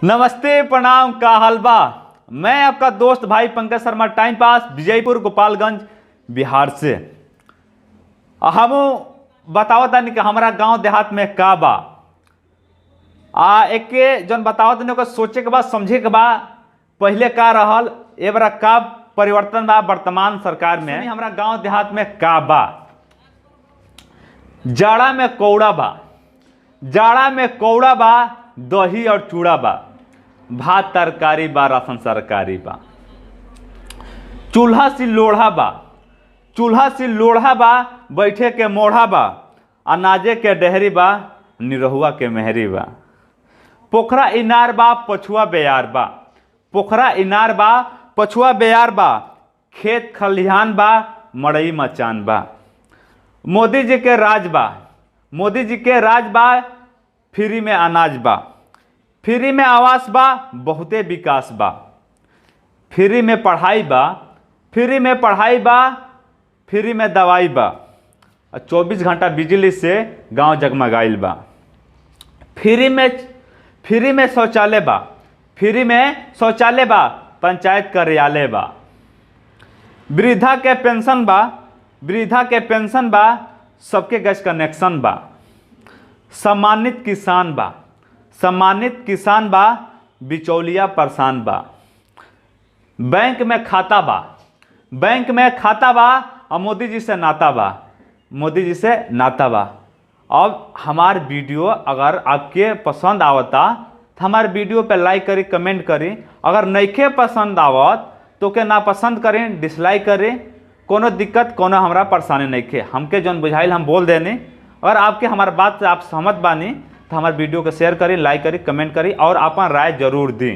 नमस्ते, प्रणाम, का हलवा। मैं आपका दोस्त भाई पंकज शर्मा, टाइम पास, विजयपुर, गोपालगंज, बिहार से। हम बताओ तनी कि हमारा गांव देहात में का बा। एक जन बताओ तनी ओकर सोचे के बाद, समझे के बाद, पहले का रहल, ए बरा का परिवर्तन बा वर्तमान सरकार में। हमारा गांव देहात में का बा। जाड़ा में कौड़ा बा, जाड़ा में कौड़ा बा, दही और चूड़ा बा, भात तरकारी बा, राशन सरकारी बा। चूल्हा सी लोढ़ा बा, चूल्हा सी लोढ़ा बा, बैठे के मोढ़ा बा, अनाजे के डेहरी बा, निरहुआ के मेहरी बा। पोखरा इनार बा, पछुआ बेयार बा, पोखरा इनार बा, पछुआ बेयार बा, खेत खलिहान बा, मड़ई मचान बा। मोदी जी के राज बा, मोदी जी के राज बा, फ्री में अनाज बा, फ्री में आवास बा, बहुते विकास बा। फ्री में पढ़ाई बा, फ्री में पढ़ाई बा, फ्री में दवाई बा, 24 घंटा बिजली से गांव जगमगाइल बा। फ्री में शौचालय बा, फ्री में शौचालय बा, पंचायत कार्यालय बा। वृद्धा के पेंशन बा, वृद्धा के पेंशन बा, सबके गैस कनेक्शन बा। सम्मानित किसान बा, सम्मानित किसान बा, बिचौलिया परेशान बा। बैंक में खाता बा, बैंक में खाता बा, और मोदी जी से नाता बा, मोदी जी से नाता बा। अब हमार वीडियो अगर आपके पसंद आवता तो हमार वीडियो पे लाइक करी, कमेंट करी। अगर नइखे पसंद आवत तो के ना पसंद करें, डिसलाइक करें। कोनो दिक्कत, कोनो हमरा परेशानी नइखे। हमके जौन बुझाइल हम बोल देनी। अगर आपके हमार बात से आप सहमत बानी तो हमारे वीडियो को शेयर करी, लाइक करी, कमेंट करी और अपन राय जरूर दी।